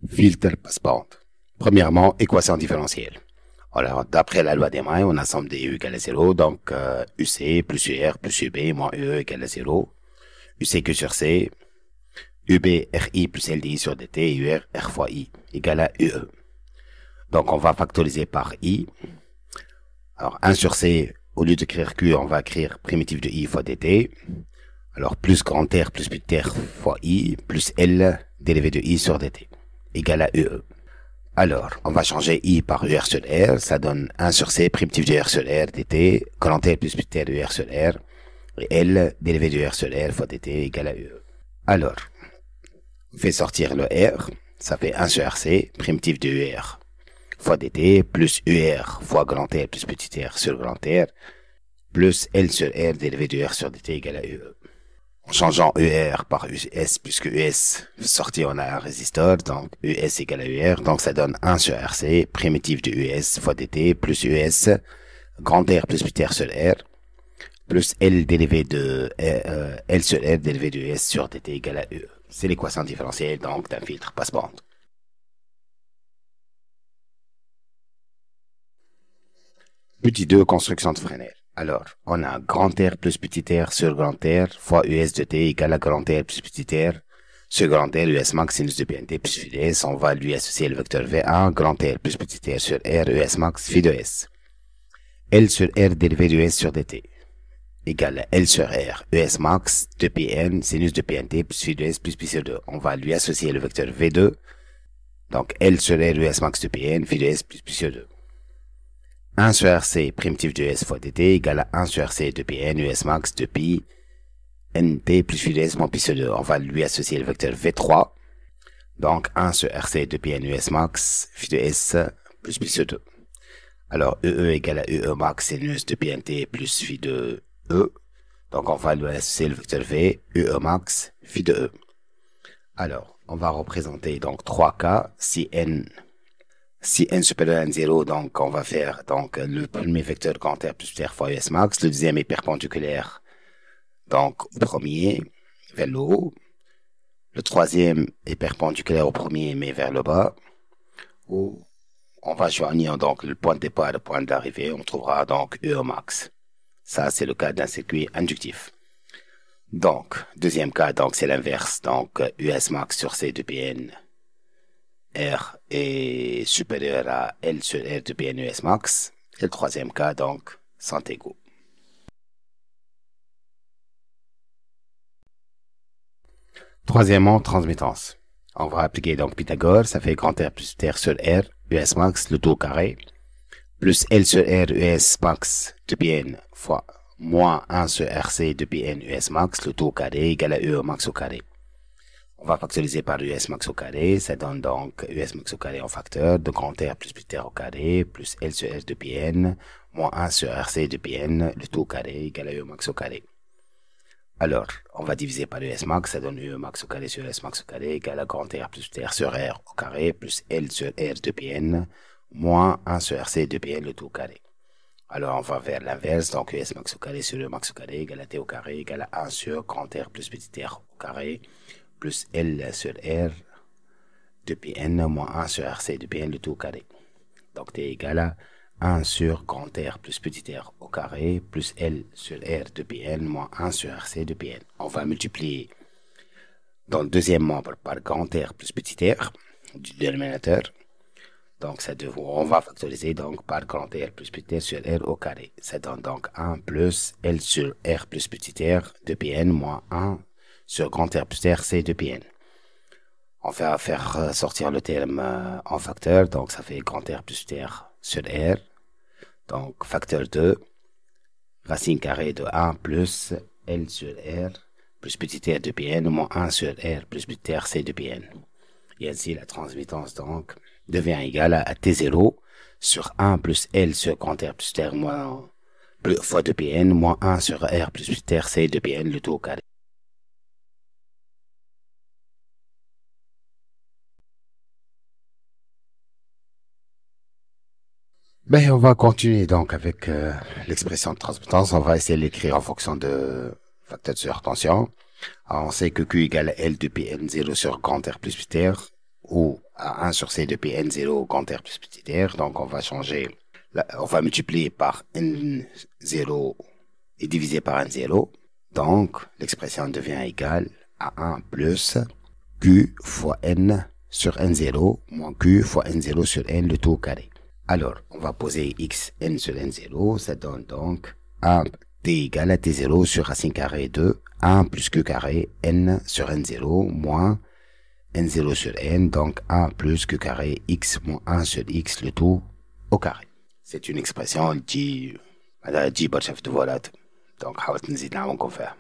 Filtre passebande. Premièrement, équation différentielle. Alors, d'après la loi des mailles, on a somme des U égale à 0, donc UC plus UR plus UB moins UE égale à 0. UCQ sur C, UB RI plus LDI sur DT et UR R fois I égale à UE. Donc, on va factoriser par I. Alors, 1 sur C, au lieu d'écrire Q, on va écrire primitif de I fois DT. Alors, plus grand R plus petit R fois I plus L dérivé de I sur DT égale à UE. Alors, on va changer I par UR sur R, ça donne 1 sur C, primitif de R sur R, dt, grand R plus petit R, UR sur R, et L, dérivé de R sur R fois dt égale à UE. Alors, on fait sortir le R, ça fait 1 sur RC, primitif de UR fois dt, plus UR fois grand R plus petit R sur grand R, plus L sur R, dérivé de R sur dt égale à UE. En changeant ER par US, puisque US sorti, on a un résisteur, donc US égale à UR, donc ça donne 1 sur RC, primitif de US fois dt, plus US, grand R plus petit R sur R, plus L dérivé de L sur R dérivé de US sur dt égale à UE. C'est l'équation différentielle, donc, d'un filtre passebande. Petit 2, construction de Fresnel. Alors, on a grand R plus petit r sur grand R fois US de t égale à grand R plus petit r sur grand R US max sinus de PNT plus phi de S. On va lui associer le vecteur V1, grand R plus petit r sur R US max phi de S. L sur R dérivé de S sur dt égale à L sur R US max de PN sinus de PNT plus phi de S plus pi sur 2. On va lui associer le vecteur V2. Donc, L sur R US max de PN phi de S plus pi sur 2. 1 sur RC primitif de S fois dt égale à 1 sur RC de Pn US max de pi nt plus phi de S moins pi sur 2. On va lui associer le vecteur V3. Donc 1 sur RC de Pn US max phi de S plus pi sur 2. Alors EE égale à UE max sinus de Pnt plus phi de E. Donc on va lui associer le vecteur V, UE max phi de E. Alors on va représenter donc 3 cas si n supérieur à 0, donc on va faire donc le premier vecteur grand R plus R fois US max, le deuxième est perpendiculaire donc au premier vers le haut, le troisième est perpendiculaire au premier mais vers le bas, où on va joindre donc le point de départ et le point d'arrivée, on trouvera donc UE max. Ça c'est le cas d'un circuit inductif. Donc deuxième cas, donc c'est l'inverse, donc US max sur C de Pn R est supérieur à L sur R de Pn US max. Et le troisième cas, donc, sont égaux. Troisièmement, transmittance. On va appliquer donc Pythagore, ça fait grand R plus R sur R, US max, le tout au carré, plus L sur R, US max de Pn fois moins 1 sur RC de Pn US max, le tout au carré, égale à UE max au carré. On va factoriser par US max au carré, ça donne donc US max au carré en facteur de grand R plus petit R au carré, plus L sur R de Pn, moins 1 sur RC de Pn, le tout au carré, égale à UE max au carré. Alors, on va diviser par US max, ça donne UE max au carré sur US max au carré, égale à grand R plus petit R sur R au carré, plus L sur R de Pn, moins 1 sur RC de Pn, le tout au carré. Alors, on va vers l'inverse, donc US max au carré sur UE max au carré, égale à T au carré, égale à 1 sur grand R plus petit R au carré, plus L sur R de Pn moins 1 sur RC de Pn le tout au carré. Donc T égale à 1 sur grand R plus petit r au carré plus L sur R de Pn moins 1 sur RC de Pn. On va multiplier dans le deuxième membre par grand R plus petit r du dénominateur. Donc on va factoriser donc par grand R plus petit r sur R au carré. Ça donne donc 1 plus L sur R plus petit r de Pn moins 1 sur grand R plus R, C de Pn. On va faire sortir le terme en facteur, donc ça fait grand R plus R sur R. Donc facteur 2, racine carrée de 1 plus L sur R plus petit r de Pn moins 1 sur R plus petit r C de Pn. Et ainsi la transmittance donc devient égale à T0 sur 1 plus L sur grand R plus R moins fois de Pn moins 1 sur R plus petit r C de Pn le tout au carré. Ben, on va continuer donc avec l'expression de transmittance. On va essayer de l'écrire en fonction de facteur de surtension. Alors, on sait que Q égale à L de Pn0 sur grand R plus petit r, où à 1 sur C depuis N0 grand R plus petit R. Donc, on va changer, on va multiplier par N0 et diviser par N0. Donc, l'expression devient égale à 1 plus Q fois N sur N0 moins Q fois N0 sur N, le tout au carré. Alors, on va poser x n sur N0, ça donne donc 1 t égale à T0 sur racine carrée de 1 plus Q carré N sur N0 moins N0 sur N, donc 1 plus Q carré X moins 1 sur X, le tout au carré. C'est une expression qui تجيب برشا فوالات. Donc حاولت نزيد نعاونكم فيها.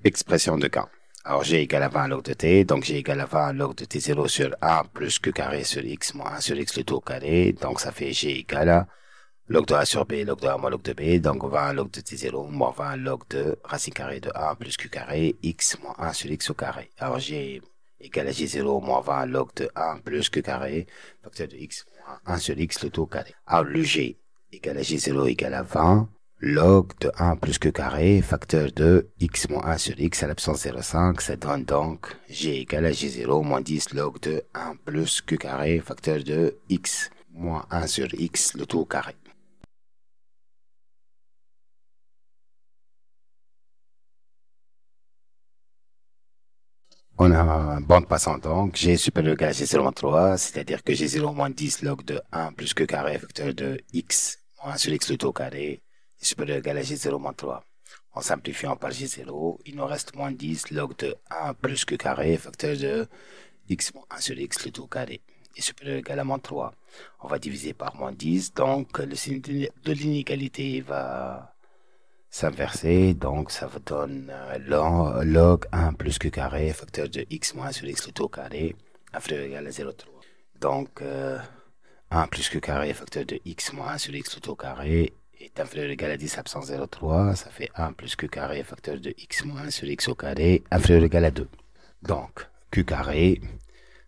Expression de K. Alors G égale à 20 log de T, donc G égale à 20 log de T0 sur 1 plus Q carré sur X moins 1 sur X, le tout au carré. Donc ça fait G égale à log de A sur B, log de A moins log de B, donc 20 log de T0 moins 20 log de racine carrée de 1 plus Q carré X moins 1 sur X au carré. Alors G égale à J0 moins 20 log de 1 plus Q carré, facteur de X moins 1 sur X, le tout au carré. Alors le G égale à J0 égale à 20 log de 1 plus Q carré, facteur de X moins 1 sur X à l'absence 0,5, ça donne donc G égale à J0 moins 10 log de 1 plus Q carré, facteur de X moins 1 sur X, le tout au carré. On a un bande passante donc, G supérieur égal à G0 moins 3, c'est-à-dire que G0 moins 10 log de 1 plus Q carré, facteur de X moins 1 sur X, le tout au carré, est supérieur égal à G0 moins 3. En simplifiant par G0, il nous reste moins 10 log de 1 plus Q carré, facteur de X moins 1 sur X, le tout au carré, est supérieur égal à moins 3. On va diviser par moins 10, donc le signe de l'inégalité va s'inverser, donc ça vous donne log 1 plus Q carré, facteur de X moins 1 sur X, le tout au carré, inférieur ou égal à 0,3. Donc 1 plus Q carré, facteur de X moins 1 sur X, le tout au carré, est inférieur ou égal à 10 absence 0,3, ça fait 1 plus Q carré, facteur de X moins 1 sur X au carré, inférieur ou égal à 2. Donc Q carré,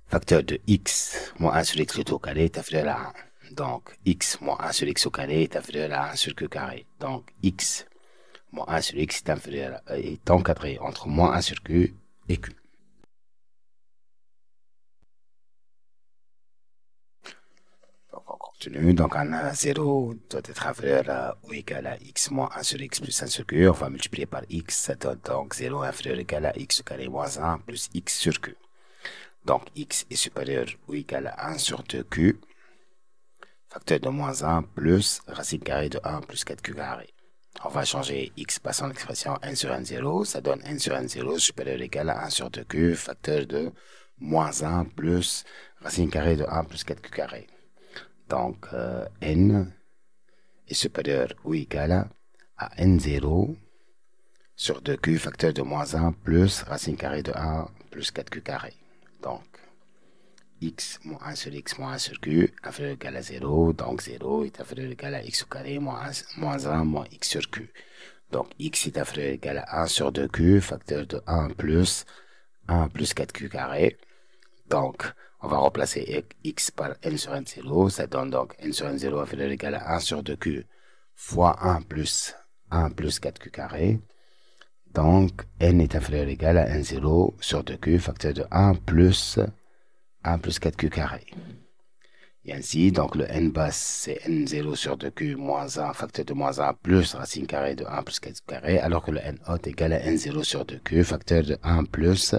facteur de X moins 1 sur X, le tout au carré, est inférieur à 1. Donc X moins 1 sur X au carré est inférieur à 1 sur Q carré. Donc X moins 1 sur X est inférieur est encadré entre moins 1 sur Q et Q. Donc on continue. Donc un 0 doit être inférieur à ou égal à X moins 1 sur X plus 1 sur Q. On va multiplier par X. Ça donne donc 0 inférieur ou égal à X au carré moins 1 plus X sur Q. Donc X est supérieur ou égal à 1 sur 2Q. Facteur de moins 1 plus racine carrée de 1 plus 4Q carré. On va changer x passant l'expression n sur n0, ça donne n sur n0 supérieur ou égal à 1 sur 2q, facteur de moins 1 plus racine carrée de 1 plus 4q carré. Donc n est supérieur ou égal à n0 sur 2q, facteur de moins 1 plus racine carrée de 1 plus 4q carré. Donc x moins 1 sur x moins 1 sur q inférieur ou égal à 0, donc 0 est inférieur ou égal à x au carré moins 1 moins x sur q. Donc x est inférieur ou égal à 1 sur 2q, facteur de 1 plus 4q carré. Donc on va remplacer x par n sur n0, ça donne donc n sur n0 inférieur ou égal à 1 sur 2q fois 1 plus 4q carré. Donc n est inférieur ou égal à n0 sur 2q, facteur de 1 plus 4q carré. Et ainsi, donc le n basse, c'est n0 sur 2q moins 1, facteur de moins 1 plus racine carrée de 1 plus 4q carré, alors que le n haute est égal à n0 sur 2q, facteur de 1 plus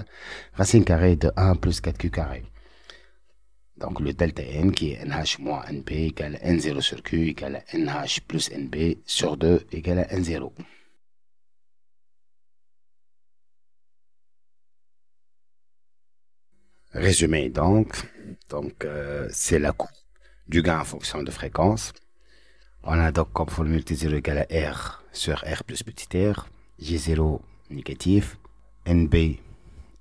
racine carrée de 1 plus 4q carré. Donc le delta n qui est nh moins nb égale à n0 sur q égale à nh plus nb sur 2 égale à n0. Résumé donc c'est la courbe du gain en fonction de fréquence. On a donc comme formule T0 égale à R sur R plus petit r, J0 négatif, NB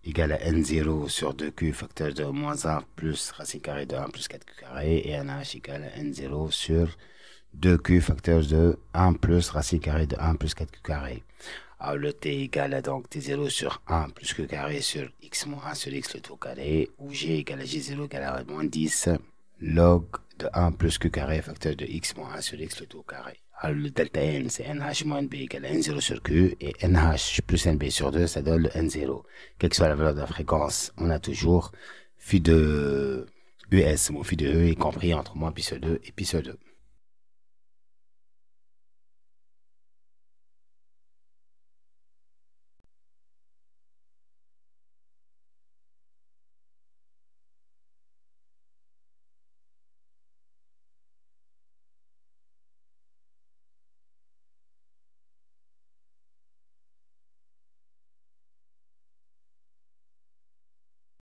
égale à N0 sur 2Q facteur de moins 1 plus racine carrée de 1 plus 4Q carré et NH égale à N0 sur 2Q facteur de 1 plus racine carrée de 1 plus 4Q carré. Alors le T égale à donc T0 sur 1 plus Q carré sur X moins 1 sur X le tout carré, où G égale à J0 égale à moins 10 log de 1 plus Q carré facteur de X moins 1 sur X le tout carré. Alors, le delta N, c'est NH moins NB égale N0 sur Q, et NH plus NB sur 2, ça donne le N0. Quelle que soit la valeur de la fréquence, on a toujours phi de US, mon phi de E, y compris entre moins pi sur 2 et pi sur 2.